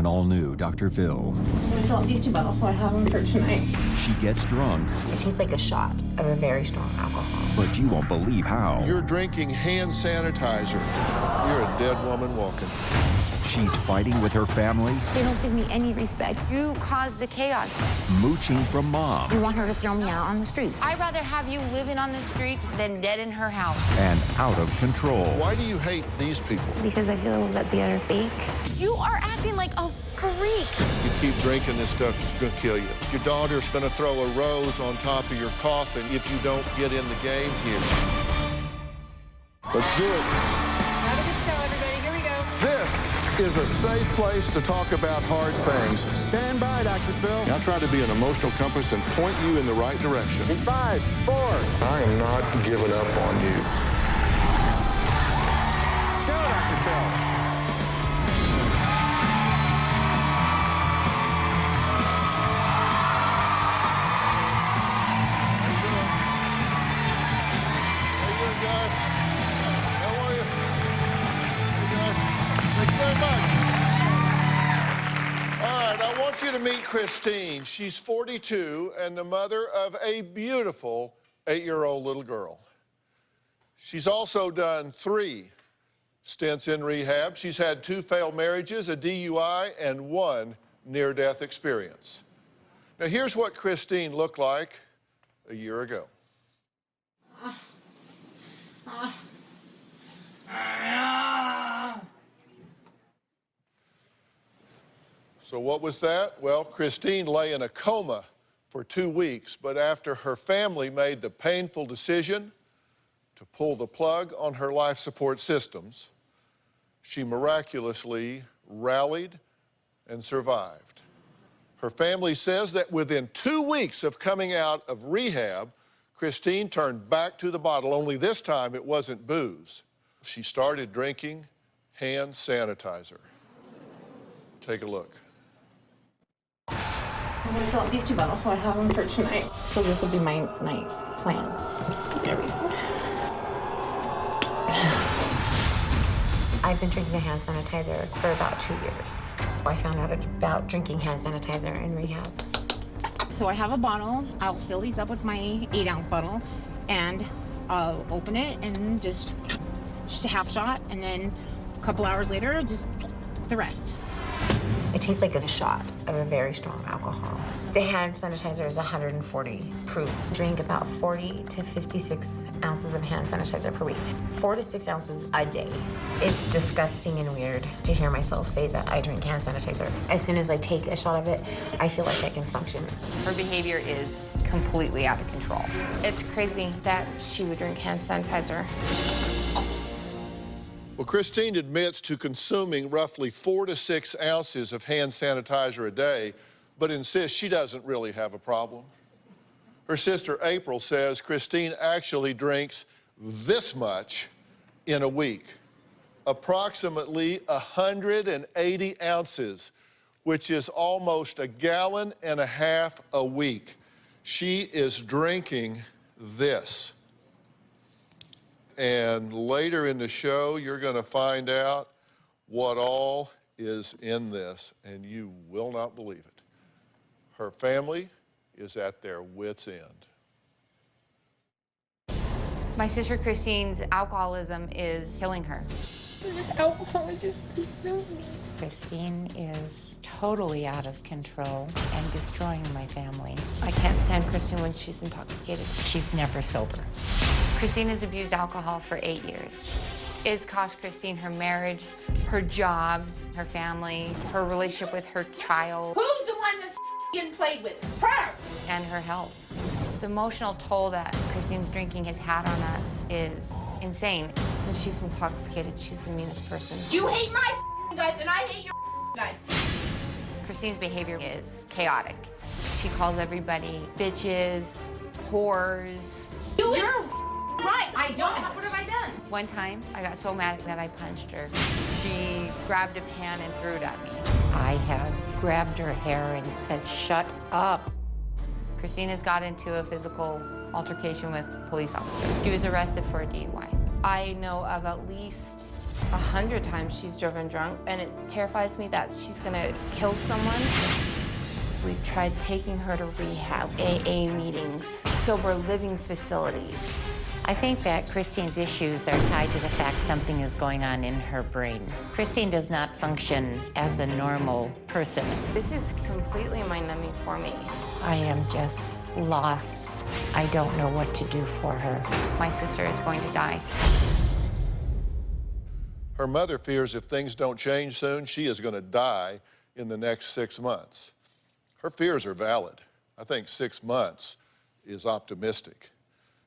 an all-new Dr. Phil. I'm gonna fill up these 2 bottles so I have them for tonight. She gets drunk. It tastes like a shot of a very strong alcohol. But you won't believe how. You're drinking hand sanitizer. You're a dead woman walking. She's fighting with her family. They don't give me any respect. You caused the chaos. Mooching from mom. You want her to throw me out on the streets. I'd rather have you living on the streets than dead in her house. And out of control. Why do you hate these people? Because I feel that they are fake. You are acting like a freak. You keep drinking this stuff, it's gonna kill you. Your daughter's gonna throw a rose on top of your coffin if you don't get in the game here. Let's do it. Have a good show, everybody. Here we go. This is a safe place to talk about hard things. Stand by, Dr. Phil. I try to be an emotional compass and point you in the right direction. In 5, 4. I am not giving up on you. Go, Dr. Phil. How you doing, guys? How are you? Hey, guys. Thanks very much. All right, I want you to meet Christine. She's 42 and the mother of a beautiful 8-year-old little girl. She's also done 3 stints in rehab. She's had 2 failed marriages, a DUI, and 1 near-death experience. Now, here's what Christine looked like a year ago. So what was that? Well, Christine lay in a coma for 2 weeks, but after her family made the painful decision to pull the plug on her life support systems, she miraculously rallied and survived. Her family says that within 2 weeks of coming out of rehab, Christine turned back to the bottle, only this time it wasn't booze. She started drinking hand sanitizer. Take a look. I'm gonna fill up these 2 bottles so I have them for tonight. So this will be my night plan. There we go. I've been drinking hand sanitizer for about 2 years. I found out about drinking hand sanitizer in rehab. So I have a bottle. I'll fill these up with my 8-ounce bottle, and I'll open it and just a half shot, and then a couple hours later, just the rest. It tastes like a shot of a very strong alcohol. The hand sanitizer is 140 proof. Drink about 40 to 56 ounces of hand sanitizer per week. 4 to 6 ounces a day. It's disgusting and weird to hear myself say that I drink hand sanitizer. As soon as I take a shot of it, I feel like I can function. Her behavior is completely out of control. It's crazy that she would drink hand sanitizer. Well, Christine admits to consuming roughly 4 to 6 ounces of hand sanitizer a day, but insists she doesn't really have a problem. Her sister April says Christine actually drinks this much in a week, approximately 180 ounces, which is almost 1.5 gallons a week. She is drinking this. And later in the show, you're going to find out what all is in this, and you will not believe it. Her family is at their wits' end. My sister Christine's alcoholism is killing her. This alcohol is just consuming me. Christine is totally out of control and destroying my family. I can't stand Christine when she's intoxicated. She's never sober. Christine has abused alcohol for 8 years. It's cost Christine her marriage, her jobs, her family, her relationship with her child. Who's the one that's getting played with? Her! And her health. The emotional toll that Christine's drinking has had on us is insane. When she's intoxicated, she's the meanest person. You hate my guys, and I hate your guys. Christine's behavior is chaotic. She calls everybody bitches, whores. You're right. I don't. What have I done? One time, I got so mad that I punched her. She grabbed a pan and threw it at me. I have grabbed her hair and said, "Shut up." Christine has got into a physical altercation with police officers. She was arrested for a DUI. I know of at least 100 times she's driven drunk, and it terrifies me that she's gonna kill someone. We tried taking her to rehab, AA meetings, sober living facilities. I think that Christine's issues are tied to the fact something is going on in her brain. Christine does not function as a normal person. This is completely mind-numbing for me. I am just lost. I don't know what to do for her. My sister is going to die. Her mother fears if things don't change soon, she is going to die in the next 6 months. Her fears are valid. I think 6 months is optimistic.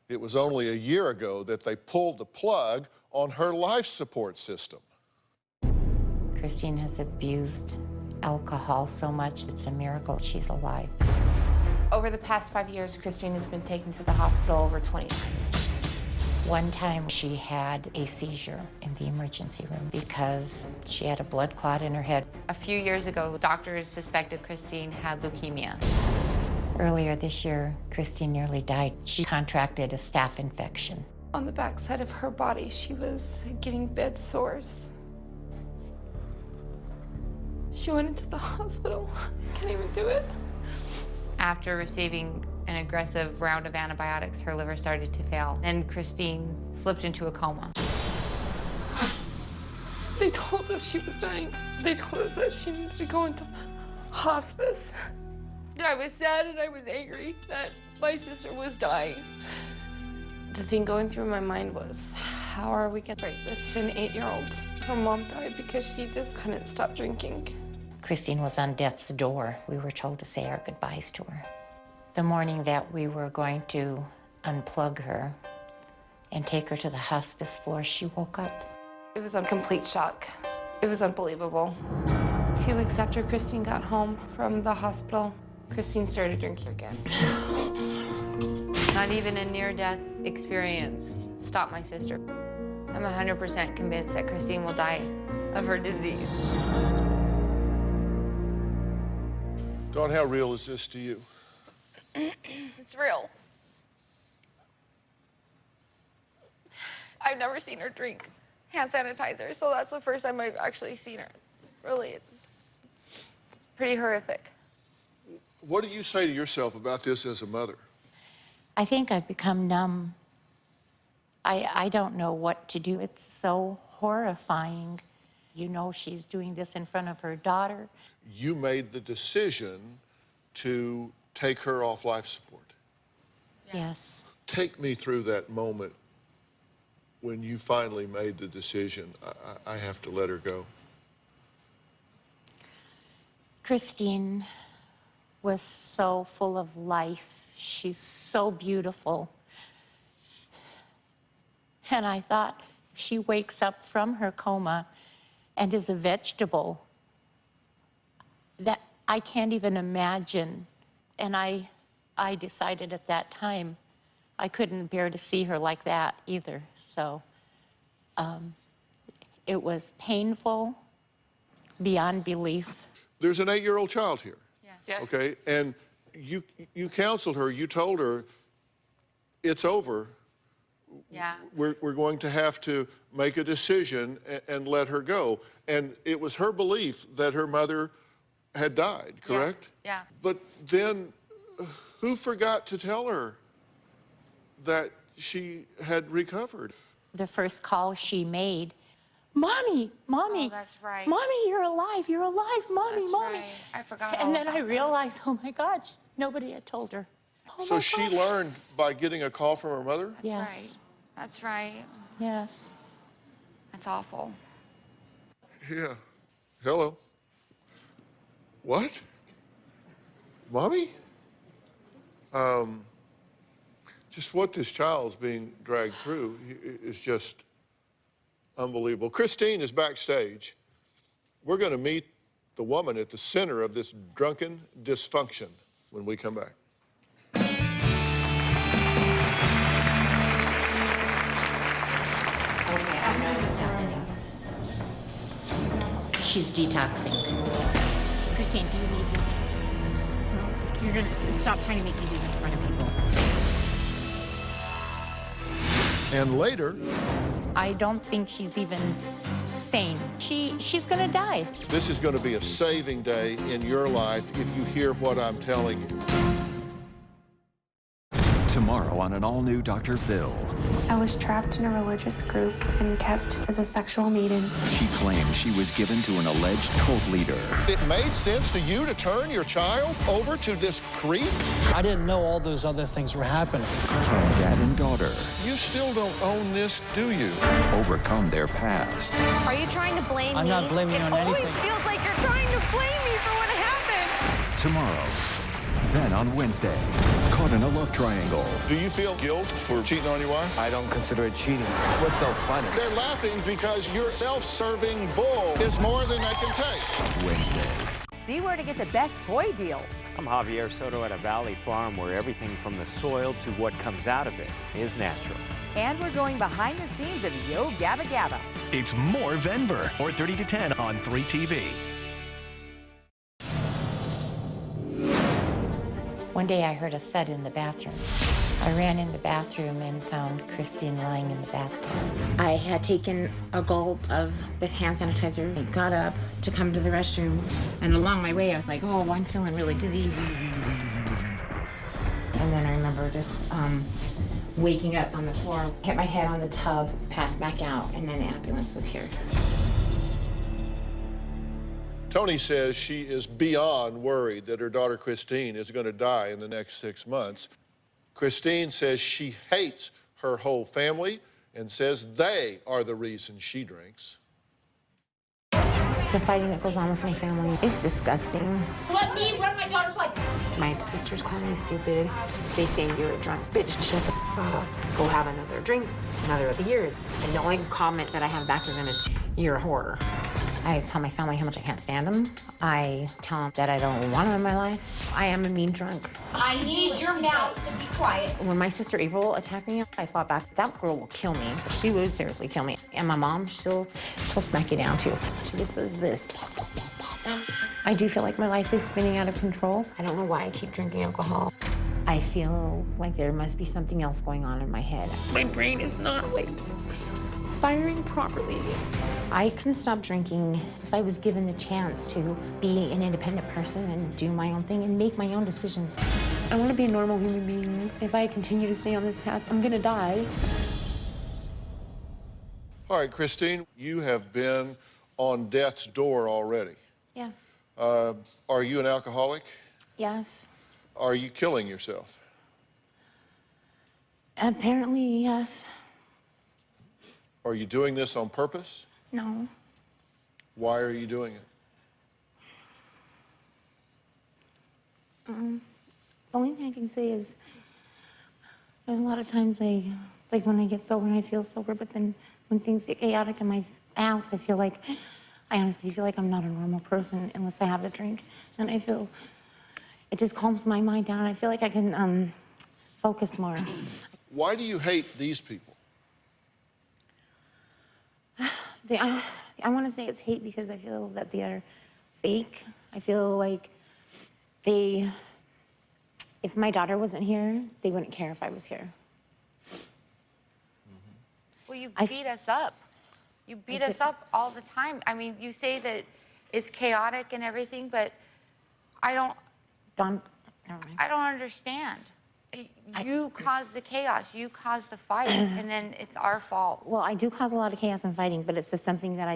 It was only a year ago that they pulled the plug on her life support system. Christine has abused alcohol so much, it's a miracle she's alive. Over the past 5 years, Christine has been taken to the hospital over 20 times. One time she had a seizure in the emergency room because she had a blood clot in her head. A few years ago, doctors suspected Christine had leukemia. Earlier this year, Christine nearly died. She contracted a staph infection. On the backside of her body, she was getting bed sores. She went into the hospital. Can't even do it. After receiving an aggressive round of antibiotics, her liver started to fail, and Christine slipped into a coma. They told us she was dying. They told us that she needed to go into hospice. I was sad and I was angry that my sister was dying. The thing going through my mind was, how are we gonna break this to an 8-year-old? Her mom died because she just couldn't stop drinking. Christine was on death's door. We were told to say our goodbyes to her. The morning that we were going to unplug her and take her to the hospice floor, she woke up. It was a complete shock. It was unbelievable. 2 weeks after Christine got home from the hospital, Christine started drinking again. Not even a near-death experience stopped my sister. I'm 100% convinced that Christine will die of her disease. Dawn, how real is this to you? It's real. I've never seen her drink hand sanitizer, so that's the first time I've actually seen her. Really, it's pretty horrific. What do you say to yourself about this as a mother? I think I've become numb. I don't know what to do. It's so horrifying. You know she's doing this in front of her daughter. You made the decision to take her off life support. Yes. Take me through that moment when you finally made the decision, I have to let her go. Christine was so full of life. She's so beautiful. And I thought, if she wakes up from her coma and is a vegetable, that I can't even imagine. And I decided at that time I couldn't bear to see her like that either. So it was painful beyond belief. There's an 8-year-old child here. Yes. Okay, and you counseled her, you told her, it's over. Yeah. We're going to have to make a decision and let her go. And it was her belief that her mother had died, correct? Yeah. But then who forgot to tell her that she had recovered? The first call she made, Mommy, Mommy. Oh, that's right. Mommy, you're alive, Mommy, That's Mommy. right. I forgot all And then about I that. realized, oh my gosh, nobody had told her. Oh So my she gosh. learned by getting a call from her mother? Yes, That's right. yes. That's awful. Yeah. Hello. What? Mommy? Just what this child's being dragged through is just unbelievable. Christine is backstage. We're going to meet the woman at the center of this drunken dysfunction when we come back. She's detoxing. Christine, do you need this? No. You're gonna stop trying to make me do this in front of people. And later, I don't think she's even sane. She's gonna die. This is going to be a saving day in your life if you hear what I'm telling you. Tomorrow on an all-new Dr. Phil. I was trapped in a religious group and kept as a sexual maiden. She claims she was given to an alleged cult leader. It made sense to you to turn your child over to this creep? I didn't know all those other things were happening. Can dad and daughter You still don't own this, do you? overcome their past? Are you trying to blame me? I'm not blaming you on anything. It always feels like you're trying to blame me for what happened. Tomorrow. Then on Wednesday, caught in a love triangle. Do you feel guilt for cheating on your wife? I don't consider it cheating. What's so funny? They're laughing because your self-serving bull is more than they can take. Wednesday. See where to get the best toy deals. I'm Javier Soto at a Valley Farm where everything from the soil to what comes out of it is natural. And we're going behind the scenes of Yo Gabba Gabba. It's more Venver, or 30 to 10 on 3TV. One day I heard a thud in the bathroom. I ran in the bathroom and found Christine lying in the bathtub. I had taken a gulp of the hand sanitizer. I got up to come to the restroom, and along my way I was like, oh, I'm feeling really dizzy. And then I remember just waking up on the floor, hit my head on the tub, passed back out, and then the ambulance was here. Tony says she is beyond worried that her daughter Christine is going to die in the next 6 months. Christine says she hates her whole family and says they are the reason she drinks. The fighting that goes on with my family is disgusting. Let me run my daughter's life. My sisters call me stupid. They say you're a drunk bitch. Shut the up. Go have another drink, another beer. And the only comment that I have back to them is, you're a whore. I tell my family how much I can't stand them. I tell them that I don't want them in my life. I am a mean drunk. I need your mouth to be quiet. When my sister April attacked me, I fought back. That girl will kill me. She would seriously kill me. And my mom, she'll smack you down too. She just says this. I do feel like my life is spinning out of control. I don't know why I keep drinking alcohol. I feel like there must be something else going on in my head. My brain is not like firing properly. I can stop drinking if I was given the chance to be an independent person and do my own thing and make my own decisions. I want to be a normal human being. If I continue to stay on this path, I'm gonna die. All right, Christine, you have been on death's door already. Yes. Are you an alcoholic? Yes. Are you killing yourself? Apparently, yes. Are you doing this on purpose? No. Why are you doing it? The only thing I can say is there's a lot of times like when I get sober and I feel sober, but then when things get chaotic in my house, I honestly feel like I'm not a normal person unless I have a drink. And I feel it just calms my mind down. I feel like I can focus more. Why do you hate these people? I want to say it's hate because I feel that they are fake. I feel like if my daughter wasn't here, they wouldn't care if I was here. Well, you beat us up. You beat us up all the time. I mean, you say that it's chaotic and everything, but I don't understand. You caused the chaos. You caused the fight, and then it's our fault. Well, I do cause a lot of chaos and fighting, but it's just something that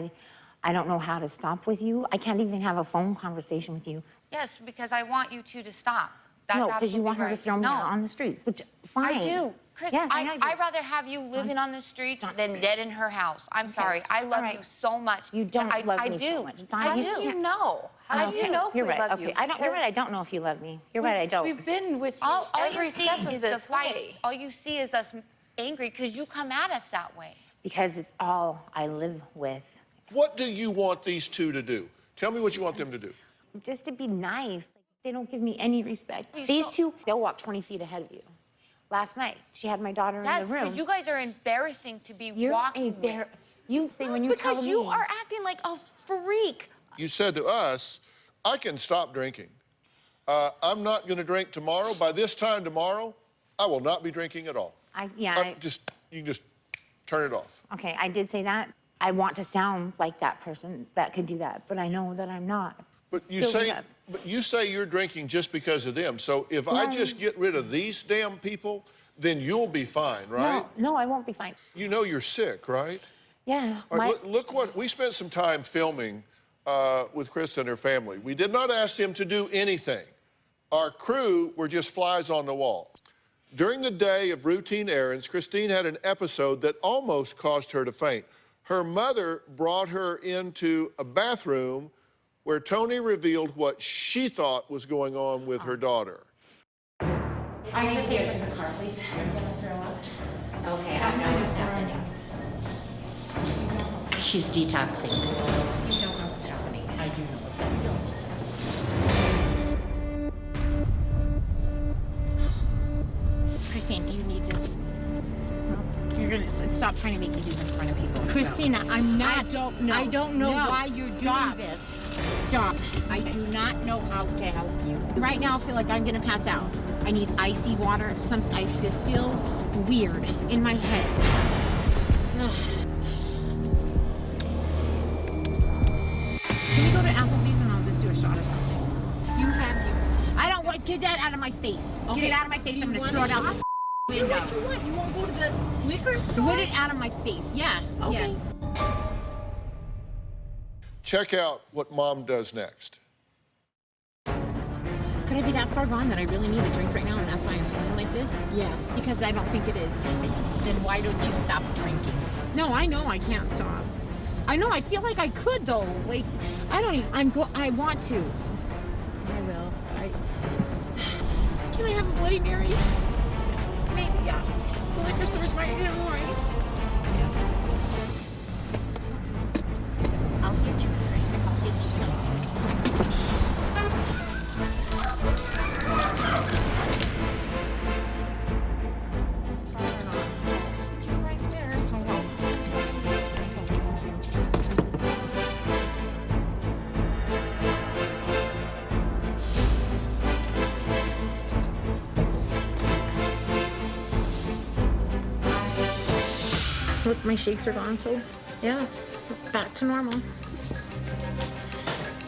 I don't know how to stop with you. I can't even have a phone conversation with you. Yes, because I want you two to stop. That's no, because you want her to throw me out on the streets, which, fine. I do. Chris, yes, I know you. I'd rather have you living on the streets than dead in her house. I'm sorry. I love you so much. You don't love me so much. How do you know? How do you know if we love you? You're right. I don't know if you love me. You're right. I don't. We've been with you every step of this way. All you see is us angry because you come at us that way. Because it's all I live with. What do you want these two to do? Tell me what you want them to do. Just to be nice. They don't give me any respect. These two, they'll walk 20 feet ahead of you. Last night, she had my daughter in the room. Yes, because you guys are embarrassing to be walking with. You say when you tell me. Because you are acting like a freak. You said to us, I can stop drinking. I'm not going to drink tomorrow. By this time tomorrow, I will not be drinking at all. You can just turn it off. Okay, I did say that. I want to sound like that person that could do that, but I know that I'm not. But you say you're drinking just because of them. So if I just get rid of these damn people, then you'll be fine, right? No, I won't be fine. You know you're sick, right? Yeah. All right, look what we spent some time filming with Chris and her family. We did not ask them to do anything. Our crew were just flies on the wall. During the day of routine errands, Christine had an episode that almost caused her to faint. Her mother brought her into a bathroom where Tony revealed what she thought was going on with her daughter. I need to get to the car, please. I'm gonna throw up. Okay, I know what's happening. She's detoxing. You don't know what's happening. I do know what's happening. Christine, do you need this? No. You're gonna stop trying to make me do this in front of people. Christina, I'm not. I don't know why you're doing this. Stop. I do not know how to help you. Right now, I feel like I'm gonna pass out. I need icy water. I just feel weird in my head. Ugh. Can we go to Applebee's and I'll just do a shot or something? You have your... I don't want... Get that out of my face. Okay. Get it out of my face. I'm gonna throw it out the window. Do what you want. You won't go to the liquor store? Get it out of my face. Yeah. Okay. Yes. Check out what Mom does next. Could I be that far gone that I really need a drink right now and that's why I'm feeling like this? Yes. Because I don't think it is. Then why don't you stop drinking? No, I know I can't stop. I know, I feel like I could though. Like, I don't even, I want to. I will. Can I have a Bloody Mary? Maybe, yeah. The liquor store's right there, right? Yes. I'll get you a drink. I'll get you something. Look, my shakes are gone, so yeah, back to normal.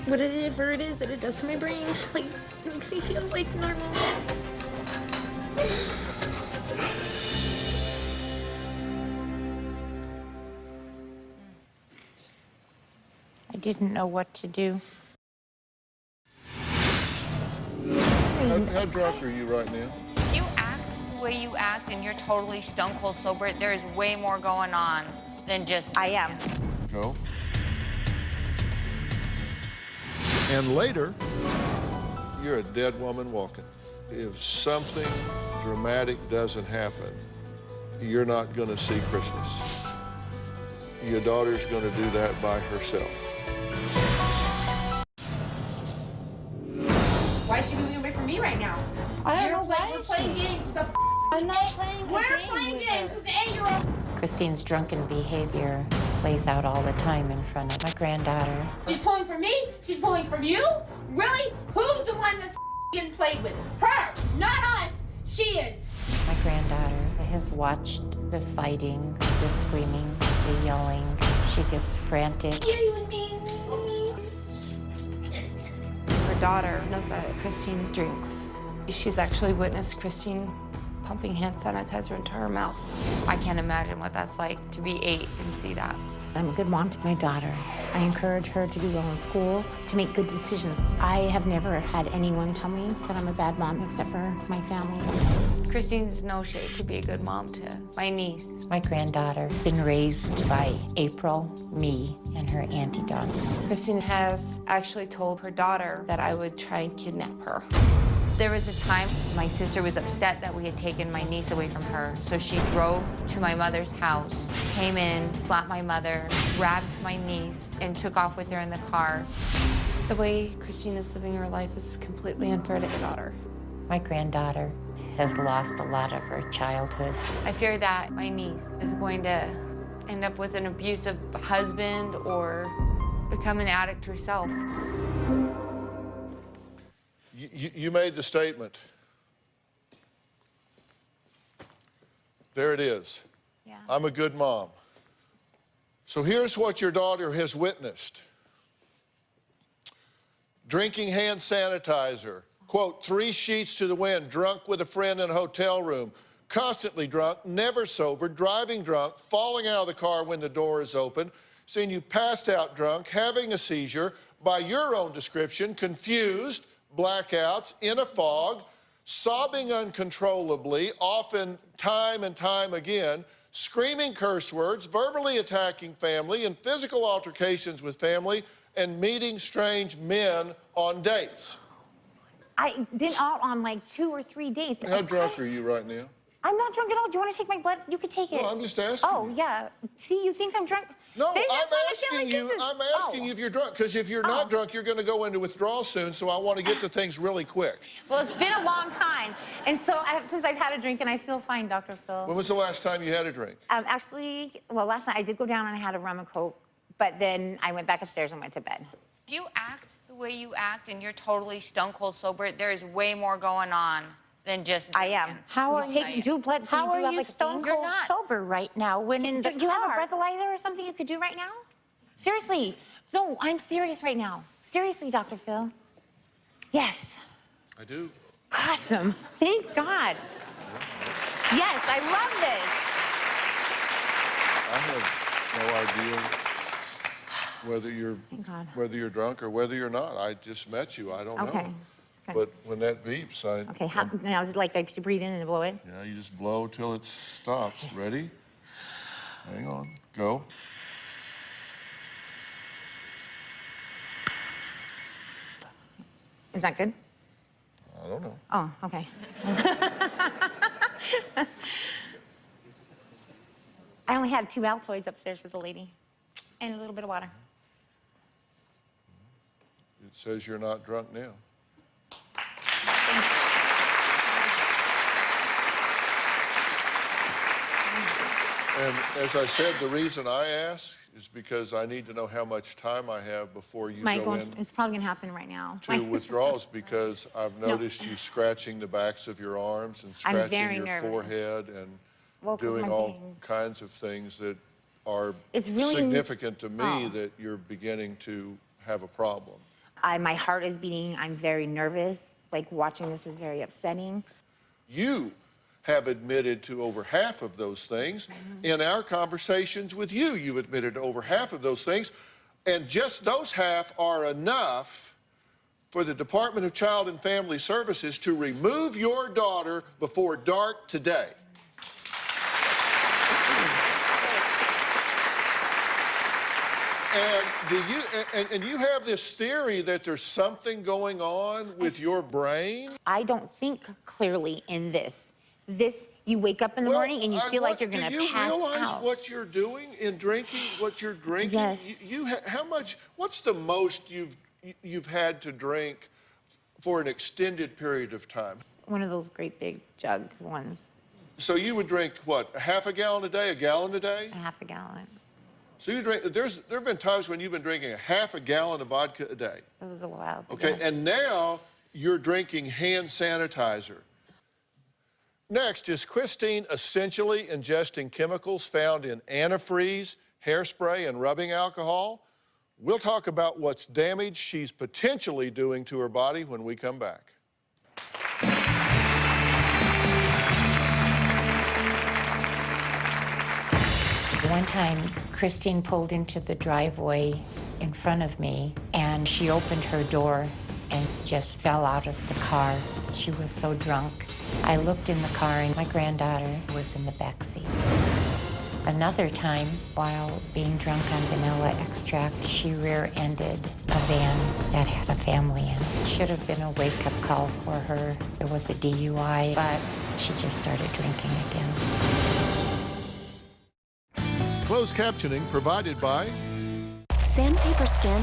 Whatever it is that it does to my brain, like, it makes me feel like normal. I didn't know what to do. How drunk are you right now? You act the way you act and you're totally stone cold sober. There is way more going on than just... I am. Go. And later, you're a dead woman walking. If something dramatic doesn't happen, you're not going to see Christmas. Your daughter's going to do that by herself. Why is she moving away from me right now? I don't know why we're playing games with the I'm not playing We're playing games with the 8-year-old. Christine's drunken behavior plays out all the time in front of my granddaughter. She's pulling from me? She's pulling from you? Really? Who's the one that's getting played with? Her, not us. She is. My granddaughter has watched the fighting, the screaming, the yelling. She gets frantic. Her daughter knows that Christine drinks. She's actually witnessed Christine pumping hand sanitizer into her mouth. I can't imagine what that's like to be 8 and see that. I'm a good mom to my daughter. I encourage her to do well in school, to make good decisions. I have never had anyone tell me that I'm a bad mom except for my family. Christine's no shade to be a good mom to my niece. My granddaughter's been raised by April, me, and her auntie Dawn. Christine has actually told her daughter that I would try and kidnap her. There was a time my sister was upset that we had taken my niece away from her, so she drove to my mother's house, came in, slapped my mother, grabbed my niece, and took off with her in the car. The way Christine is living her life is completely unfair to her daughter. My granddaughter has lost a lot of her childhood. I fear that my niece is going to end up with an abusive husband or become an addict herself. You made the statement. There it is. Yeah. I'm a good mom. So here's what your daughter has witnessed. Drinking hand sanitizer, quote, 3 sheets to the wind, drunk with a friend in a hotel room, constantly drunk, never sober, driving drunk, falling out of the car when the door is open, seeing you passed out drunk, having a seizure, by your own description, confused, blackouts, in a fog, sobbing uncontrollably, often time and time again, screaming curse words, verbally attacking family, and physical altercations with family, and meeting strange men on dates. I've been out on like 2 or 3 days. How drunk are you right now? I'm not drunk at all. Do you want to take my blood? You could take it. No, I'm just asking. Oh, yeah. See, you think I'm drunk? No, Then I'm that's why I feel asking like you. this is- I'm asking you if you're drunk, because if you're not drunk, you're going to go into withdrawal soon. So I want to get to things really quick. Well, it's been a long time, and so since I've had a drink, and I feel fine, Dr. Phil. When was the last time you had a drink? Actually, well, last night I did go down and I had a rum and Coke, but then I went back upstairs and went to bed. If you act the way you act and you're totally stone cold sober, there is way more going on than just I am. drinking. How are Take you? two blood. How do are have, you like, stone You're cold not. sober right now when in the Do you have car? a breathalyzer or something you could do right now? Seriously. No, I'm serious right now. Seriously, Dr. Phil. Yes. I do. Awesome. Thank God. Yes, I love this. I have no idea Thank God. whether you're drunk or whether you're not. I just met you. I don't Okay. know. Good. But when that beeps, Okay, now is it like I have to breathe in and blow it? yeah, you just blow till it stops. Ready? Hang on. Go. Is that good? I don't know. Oh, okay. I only had 2 Altoids upstairs for the lady and a little bit of water. It says you're not drunk now. And as I said, the reason I ask is because I need to know how much time I have before you go in It's probably gonna happen right now. to withdrawals, because I've noticed you scratching the backs of your arms and I'm scratching very your nervous. forehead and Well, 'cause doing my all veins. kinds of things that are It's really- significant to me Oh. that you're beginning to have a problem. My heart is beating. I'm very nervous. Like, watching this is very upsetting. You have admitted to over half of those things. In our conversations with you, you've admitted to over half of those things. And just those half are enough for the Department of Child and Family Services to remove your daughter before dark today. And you have this theory that there's something going on with your brain? I don't think clearly in this. You wake up in the morning and you feel like you're gonna pass out. Do you realize what you're doing in drinking, what you're drinking? Yes. How much, what's the most you've had to drink for an extended period of time? One of those great big jug ones. So you would drink, what, a half a gallon a day, a gallon a day? A half a gallon. So you drink, there have been times when you've been drinking a half a gallon of vodka a day. It was a while. Okay, yes. and now you're drinking hand sanitizer. Next, is Christine essentially ingesting chemicals found in antifreeze, hairspray, and rubbing alcohol? We'll talk about what's damage she's potentially doing to her body when we come back. One time, Christine pulled into the driveway in front of me, and she opened her door and just fell out of the car. She was so drunk. I looked in the car, and my granddaughter was in the back seat. Another time, while being drunk on vanilla extract, she rear-ended a van that had a family in it. Should have been a wake-up call for her. There was a DUI, but she just started drinking again. Closed captioning provided by Sandpaper Skin,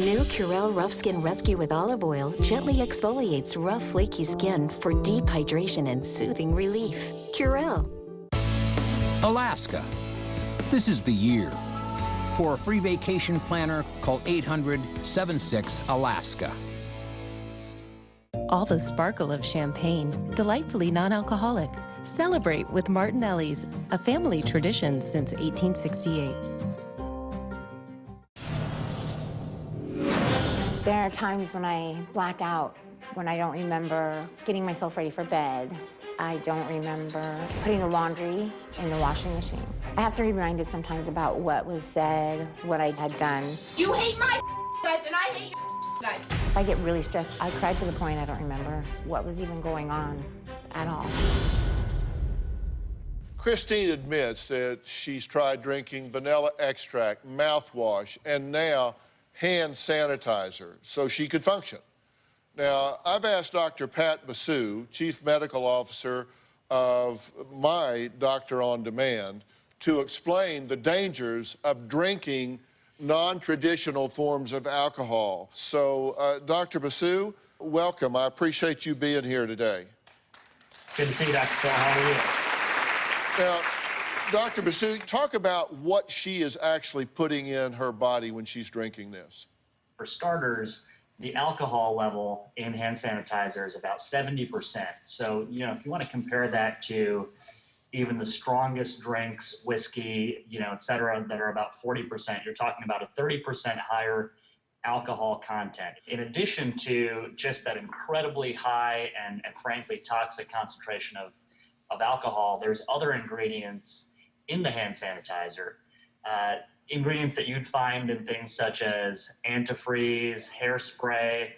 new Curel Rough Skin Rescue with Olive Oil gently exfoliates rough, flaky skin for deep hydration and soothing relief. Curel. Alaska. This is the year. For a free vacation planner, call 800-76-ALASKA. All the sparkle of champagne, delightfully non-alcoholic. Celebrate with Martinelli's, a family tradition since 1868. There are times when I black out, when I don't remember getting myself ready for bed. I don't remember putting the laundry in the washing machine. I have to be reminded sometimes about what was said, what I had done. You hate my guts and I hate your guts. If I get really stressed, I cry to the point I don't remember what was even going on at all. Christine admits that she's tried drinking vanilla extract, mouthwash, and now hand sanitizer so she could function. Now, I've asked Dr. Pat Basu, Chief Medical Officer of my Doctor on Demand, to explain the dangers of drinking non-traditional forms of alcohol. So, Dr. Basu, welcome. I appreciate you being here today. Good to see you, Dr. Phil. How are you? Now, Dr. Basu, talk about what she is actually putting in her body when she's drinking this. For starters, the alcohol level in hand sanitizer is about 70%. So, if you want to compare that to even the strongest drinks, whiskey, et cetera, that are about 40%, you're talking about a 30% higher alcohol content. In addition to just that incredibly high and frankly toxic concentration of alcohol, there's other ingredients in the hand sanitizer. Ingredients that you'd find in things such as antifreeze, hairspray,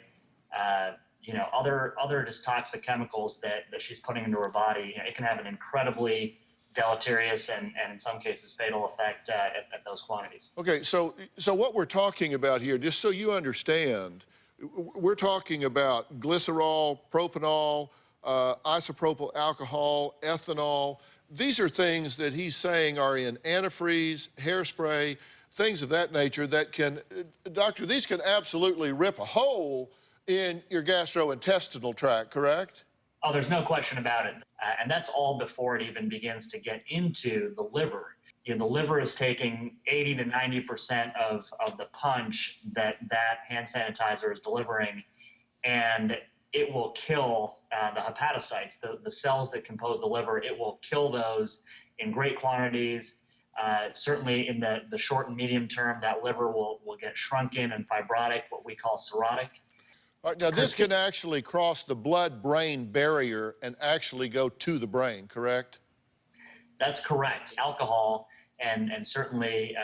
other just toxic chemicals that she's putting into her body. It can have an incredibly deleterious and in some cases fatal effect at those quantities. Okay, so what we're talking about here, just so you understand, we're talking about glycerol, propanol, isopropyl alcohol, ethanol. These are things that he's saying are in antifreeze, hairspray, things of that nature that can, doctor, these can absolutely rip a hole in your gastrointestinal tract, correct? Oh, there's no question about it. And that's all before it even begins to get into the liver. The liver is taking 80 to 90% of the punch that hand sanitizer is delivering, and it will kill the hepatocytes, the cells that compose the liver. It will kill those in great quantities. Certainly in the short and medium term, that liver will get shrunken and fibrotic, what we call cirrhotic. All right, now, this can actually cross the blood-brain barrier and actually go to the brain, correct? That's correct. Alcohol and certainly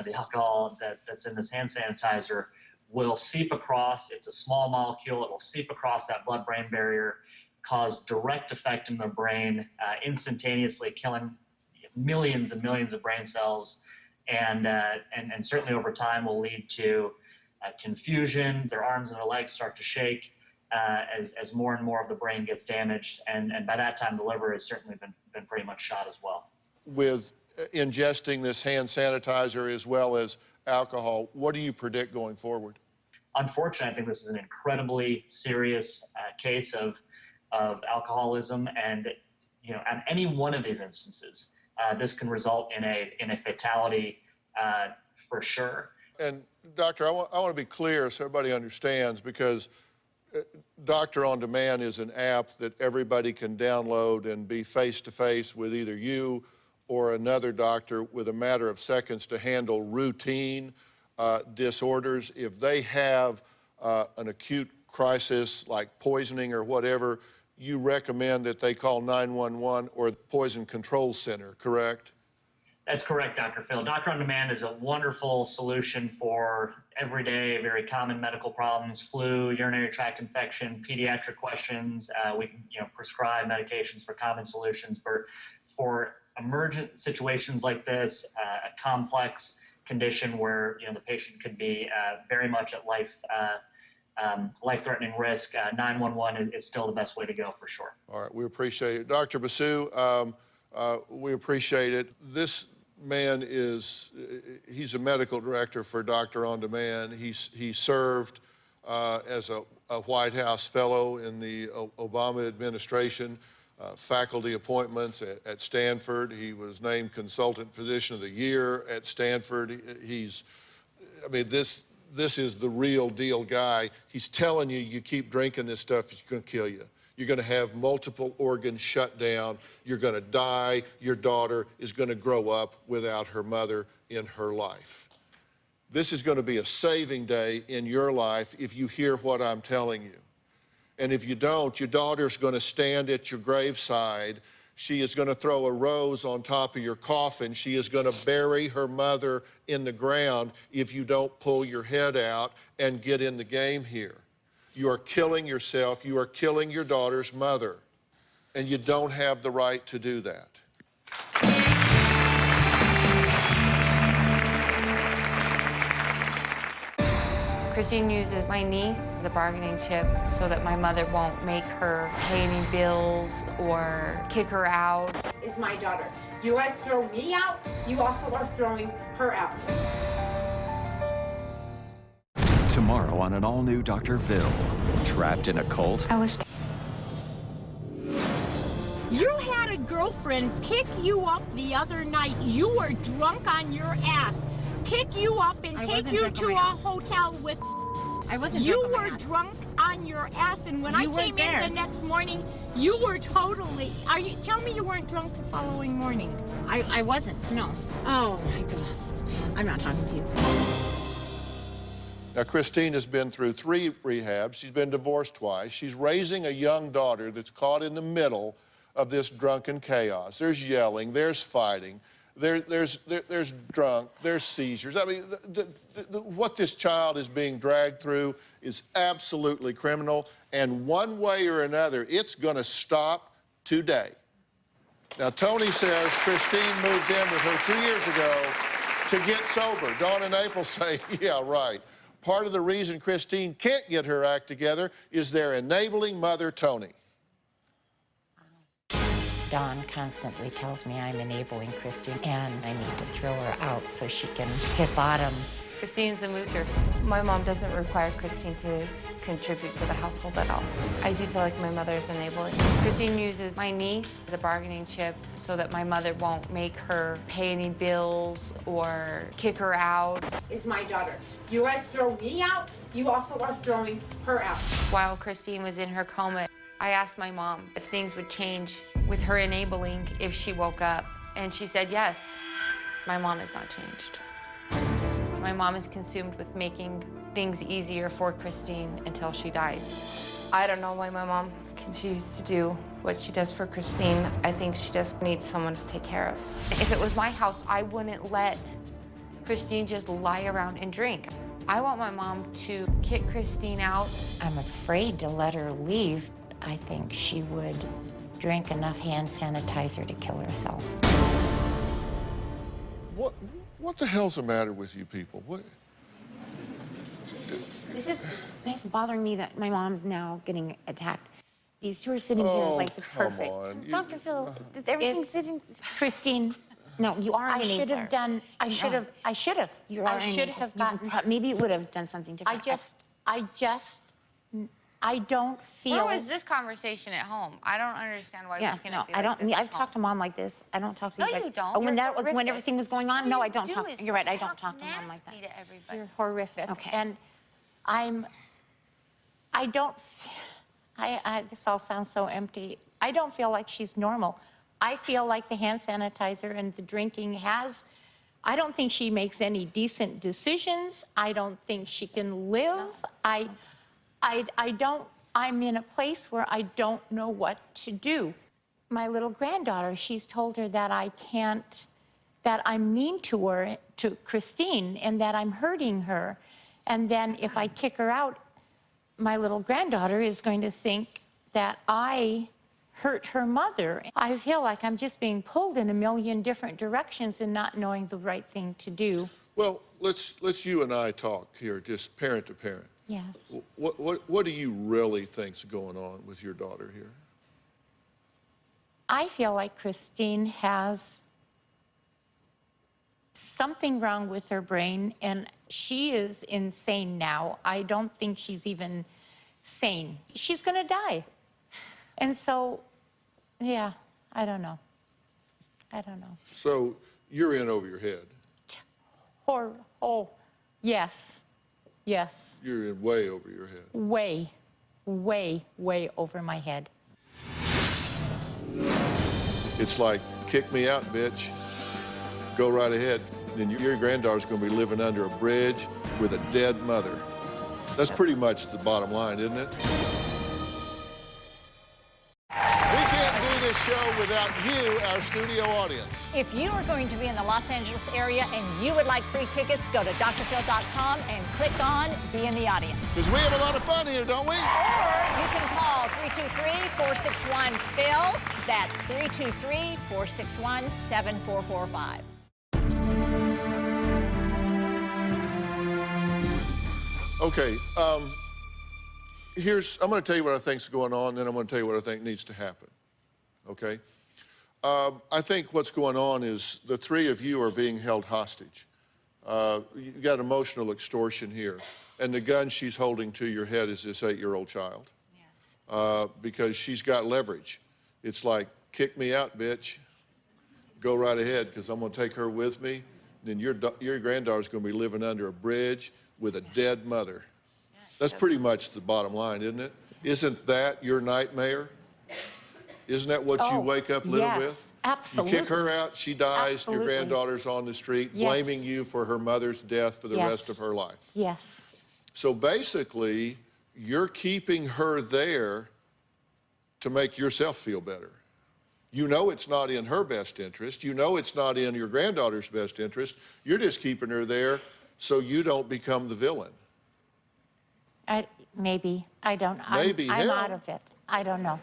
the alcohol that's in this hand sanitizer will seep across. It's a small molecule. It will seep across that blood-brain barrier, cause direct effect in the brain, instantaneously killing millions and millions of brain cells, and certainly over time will lead to confusion. Their arms and their legs start to shake as more and more of the brain gets damaged, and by that time the liver has certainly been pretty much shot as well. With ingesting this hand sanitizer as well as alcohol, what do you predict going forward? Unfortunately, I think this is an incredibly serious case of alcoholism, and on any one of these instances, this can result in a fatality for sure. And doctor, I want to be clear so everybody understands, because Doctor on Demand is an app that everybody can download and be face-to-face with either you or another doctor with a matter of seconds to handle routine disorders. If they have an acute crisis like poisoning or whatever, you recommend that they call 911 or the Poison Control Center, correct? That's correct, Dr. Phil. Doctor on Demand is a wonderful solution for everyday, very common medical problems: flu, urinary tract infection, pediatric questions. We can prescribe medications for common solutions. For emergent situations like this, a complex condition where the patient could be very much at life-threatening risk, 911 is still the best way to go for sure. All right, we appreciate it. Dr. Basu, we appreciate it. This man he's a medical director for Doctor on Demand. He served as a White House fellow in the Obama administration, faculty appointments at Stanford. He was named Consultant Physician of the Year at Stanford. This is the real deal guy. He's telling you keep drinking this stuff, it's going to kill you. You're going to have multiple organs shut down. You're going to die. Your daughter is going to grow up without her mother in her life. This is going to be a saving day in your life if you hear what I'm telling you. And if you don't, your daughter's going to stand at your graveside. She is going to throw a rose on top of your coffin. She is going to bury her mother in the ground if you don't pull your head out and get in the game here. You are killing yourself. You are killing your daughter's mother. And you don't have the right to do that. Christine uses my niece as a bargaining chip so that my mother won't make her pay any bills or kick her out. Is my daughter. You guys throw me out, you also are throwing her out. Tomorrow on an all-new Dr. Phil. Trapped in a cult? You had a girlfriend pick you up the other night. You were drunk on your ass. Pick you up and take you to a hotel with. I wasn't. You were drunk on your ass, and when I came in the next morning, you were totally. Tell me you weren't drunk the following morning. I wasn't. No. Oh my God. I'm not talking to you. Now, Christine has been through 3 rehabs. She's been divorced twice. She's raising a young daughter that's caught in the middle of this drunken chaos. There's yelling. There's fighting. There's drunk, there's seizures. I mean, what this child is being dragged through is absolutely criminal, and one way or another, it's going to stop today. Now, Tony says Christine moved in with her 2 years ago to get sober. Dawn and April say, yeah, right. Part of the reason Christine can't get her act together is their enabling mother, Tony. Dawn constantly tells me I'm enabling Christine and I need to throw her out so she can hit bottom. Christine's a moocher. My mom doesn't require Christine to contribute to the household at all. I do feel like my mother is enabling. Christine uses my niece as a bargaining chip so that my mother won't make her pay any bills or kick her out. Is my daughter. You guys throw me out, you also are throwing her out. While Christine was in her coma, I asked my mom if things would change with her enabling if she woke up, and she said yes. My mom has not changed. My mom is consumed with making things easier for Christine until she dies. I don't know why my mom continues to do what she does for Christine. I think she just needs someone to take care of. If it was my house, I wouldn't let Christine just lie around and drink. I want my mom to kick Christine out. I'm afraid to let her leave. I think she would drink enough hand sanitizer to kill herself. What the hell's the matter with you people? What? It's bothering me that my mom's now getting attacked. These two are sitting here like it's perfect. On. Dr. Phil, everything's sitting. Christine, no, you are. I should have done. I should have. You are. I should have gotten. Maybe you would have done something different. I don't feel. Where was this conversation at home? I don't understand why we couldn't be like I don't. this at I've talked to Mom like this. I don't talk to you guys. No, you don't. Oh, when You're horrific. when everything was going on, no, I don't do talk. is You're right. I don't talk to nasty Mom like that. to everybody. You're horrific. Okay. And this all sounds so empty. I don't feel like she's normal. I feel like the hand sanitizer and the drinking I don't think she makes any decent decisions. I don't think she can live. No. I'm in a place where I don't know what to do. My little granddaughter, she's told her that that I'm mean to her, to Christine, and that I'm hurting her. And then if I kick her out, my little granddaughter is going to think that I hurt her mother. I feel like I'm just being pulled in a million different directions and not knowing the right thing to do. Well, let's you and I talk here, just parent to parent. Yes. What do you really think's going on with your daughter here? I feel like Christine has something wrong with her brain, and she is insane now. I don't think she's even sane. She's going to die. And so, yeah, I don't know. So you're in over your head. Yes. Yes. You're in way over your head. Way, way, way over my head. It's like, kick me out, bitch. Go right ahead. then your granddaughter's going to be living under a bridge with a dead mother. That's pretty much the bottom line, isn't it? We can't do this show without you, our studio audience. If you are going to be in the Los Angeles area and you would like free tickets, go to drphil.com and click on Be in the Audience. Because we have a lot of fun here, don't we? Or you can call 323-461-PHIL. That's 323-461-7445. Okay, I'm going to tell you what I think's going on, then I'm going to tell you what I think needs to happen, okay? I think what's going on is the three of you are being held hostage. You got emotional extortion here, and the gun she's holding to your head is this 8-year-old child. Yes. Because she's got leverage. It's like, kick me out, bitch. Go right ahead, because I'm going to take her with me. Then your granddaughter's going to be living under a bridge with a dead mother. That's pretty much the bottom line, isn't it? Isn't that your nightmare? Isn't that what you wake up living with? Absolutely. You kick her out, she dies, Absolutely. your granddaughter's on the street, Yes. blaming you for her mother's death for the Yes. rest of her life. Yes. So basically, you're keeping her there to make yourself feel better. You know it's not in her best interest. You know it's not in your granddaughter's best interest. You're just keeping her there so you don't become the villain. Maybe. I don't. Maybe, I'm hell. out of it. I don't know.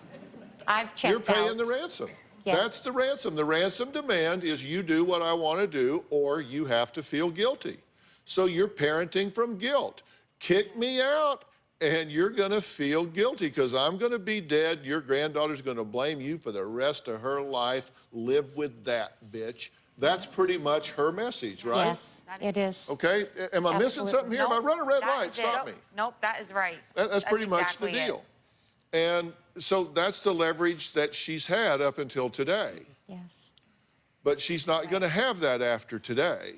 I've checked You're paying out. the ransom. Yes. That's the ransom. The ransom demand is you do what I want to do or you have to feel guilty. So you're parenting from guilt. Kick me out and you're going to feel guilty because I'm going to be dead. Your granddaughter's going to blame you for the rest of her life. Live with that, bitch. That's pretty much her message, right? Yes, it is. Okay, am I missing something here? If I run a red light, stop me. Nope, that is right. That's pretty much exactly the deal. And so that's the leverage that she's had up until today. Yes. But she's not going to have that after today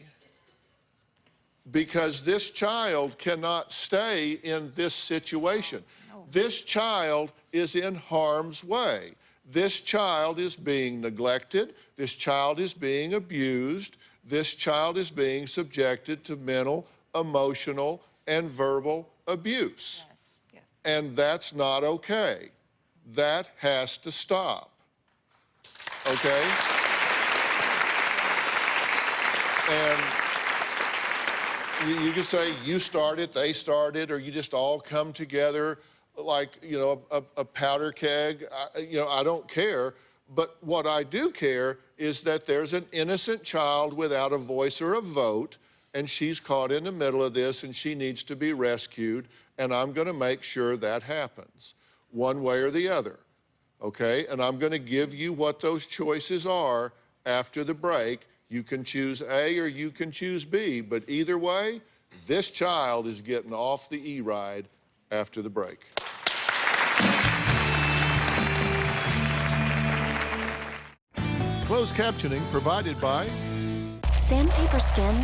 because this child cannot stay in this situation. This child is in harm's way. This child is being neglected. This child is being abused. This child is being subjected to mental, emotional, and verbal abuse. Yes. And that's not okay. That has to stop. Okay? And you can say you started, they started, or you just all come together like, you know, a powder keg. I don't care. But what I do care is that there's an innocent child without a voice or a vote, and she's caught in the middle of this, and she needs to be rescued, and I'm going to make sure that happens, one way or the other, okay? And I'm going to give you what those choices are after the break. You can choose A or you can choose B, but either way, this child is getting off the E-ride after the break. Closed captioning provided by Sandpaper Skin,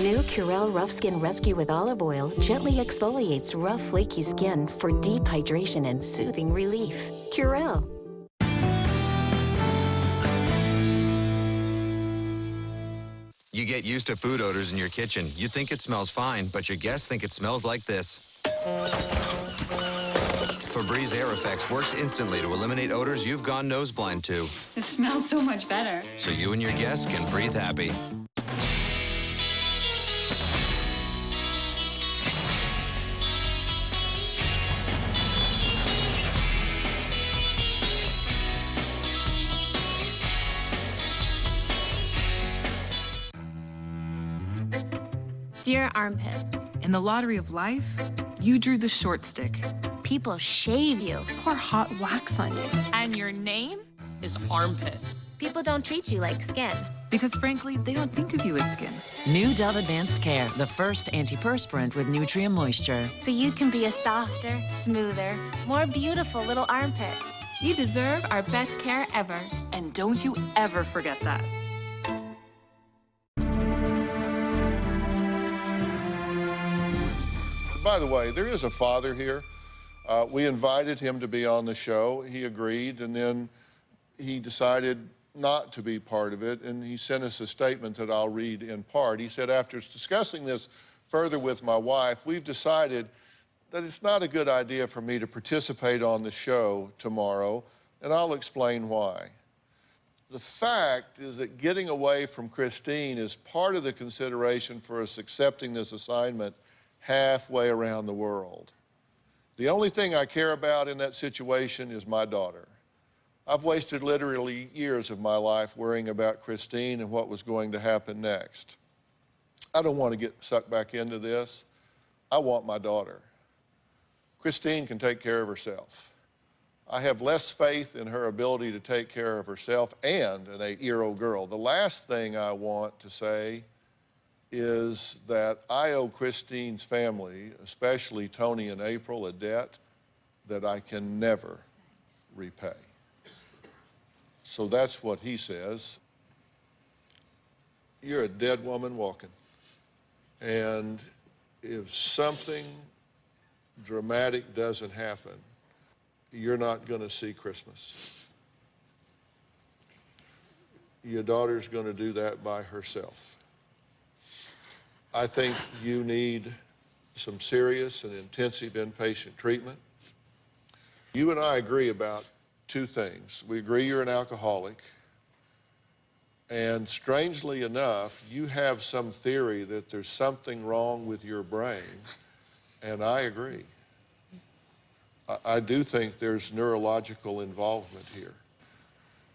new Curel Rough Skin Rescue with Olive Oil gently exfoliates rough, flaky skin for deep hydration and soothing relief. Curel. You get used to food odors in your kitchen. You think it smells fine, but your guests think it smells like this. Febreze Air Effects works instantly to eliminate odors you've gone nose blind to. It smells so much better. So you and your guests can breathe happy. Dear Armpit, in the lottery of life, you drew the short stick. People shave you, pour hot wax on you, and your name is Armpit. People don't treat you like skin. Because frankly, they don't think of you as skin. New Dove Advanced Care, the first antiperspirant with Nutrient Moisture. So you can be a softer, smoother, more beautiful little armpit. You deserve our best care ever. And don't you ever forget that. By the way, there is a father here. We invited him to be on the show. He agreed, and then he decided not to be part of it, and he sent us a statement that I'll read in part. He said, after discussing this further with my wife, we've decided that it's not a good idea for me to participate on the show tomorrow, and I'll explain why. The fact is that getting away from Christine is part of the consideration for us accepting this assignment halfway around the world. The only thing I care about in that situation is my daughter. I've wasted literally years of my life worrying about Christine and what was going to happen next. I don't want to get sucked back into this. I want my daughter. Christine can take care of herself. I have less faith in her ability to take care of herself and an 8-year-old girl. The last thing I want to say is that I owe Christine's family, especially Tony and April, a debt that I can never repay. So that's what he says. You're a dead woman walking. And if something dramatic doesn't happen, you're not going to see Christmas. Your daughter's going to do that by herself. I think you need some serious and intensive inpatient treatment. You and I agree about two things. We agree you're an alcoholic, and strangely enough, you have some theory that there's something wrong with your brain, and I agree. I do think there's neurological involvement here.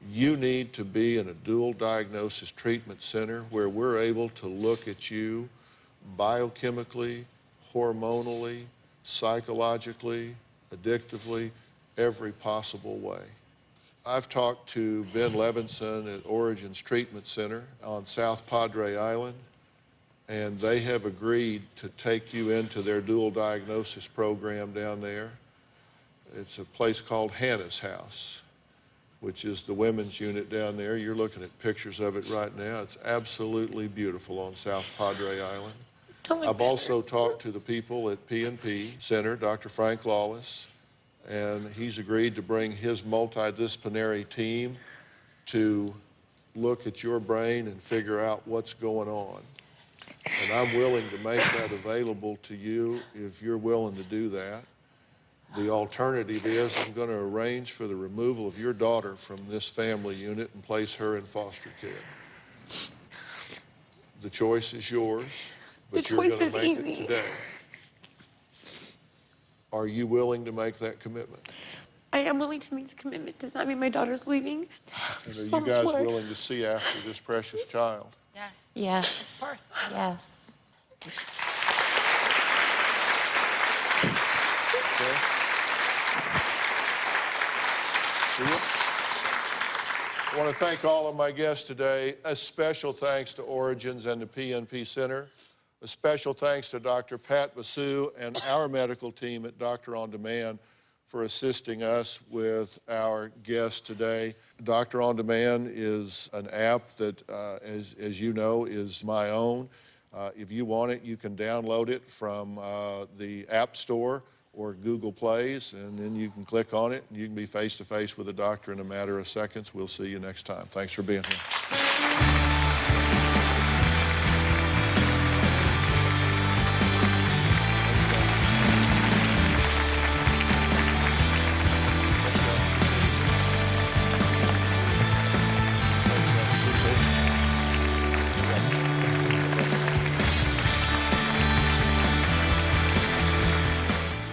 You need to be in a dual diagnosis treatment center where we're able to look at you biochemically, hormonally, psychologically, addictively, every possible way. I've talked to Ben Levinson at Origins Treatment Center on South Padre Island, and they have agreed to take you into their dual diagnosis program down there. It's a place called Hannah's House, which is the women's unit down there. You're looking at pictures of it right now. It's absolutely beautiful on South Padre Island. I've also talked to the people at P&P Center, Dr. Frank Lawless, and he's agreed to bring his multidisciplinary team to look at your brain and figure out what's going on. And I'm willing to make that available to you if you're willing to do that. The alternative is I'm going to arrange for the removal of your daughter from this family unit and place her in foster care. The choice is yours, but you're going to make it today. Are you willing to make that commitment? I am willing to make the commitment. Does that mean my daughter's leaving? And are you guys willing to see after this precious child? Yes. Yes. Of course. Yes. Okay. I want to thank all of my guests today. A special thanks to Origins and the PNP Center. A special thanks to Dr. Pat Basu and our medical team at Doctor On Demand for assisting us with our guests today. Doctor On Demand is an app that, as you know, is my own. If you want it, you can download it from the App Store or Google Plays, and then you can click on it, and you can be face-to-face with a doctor in a matter of seconds. We'll see you next time. Thanks for being here.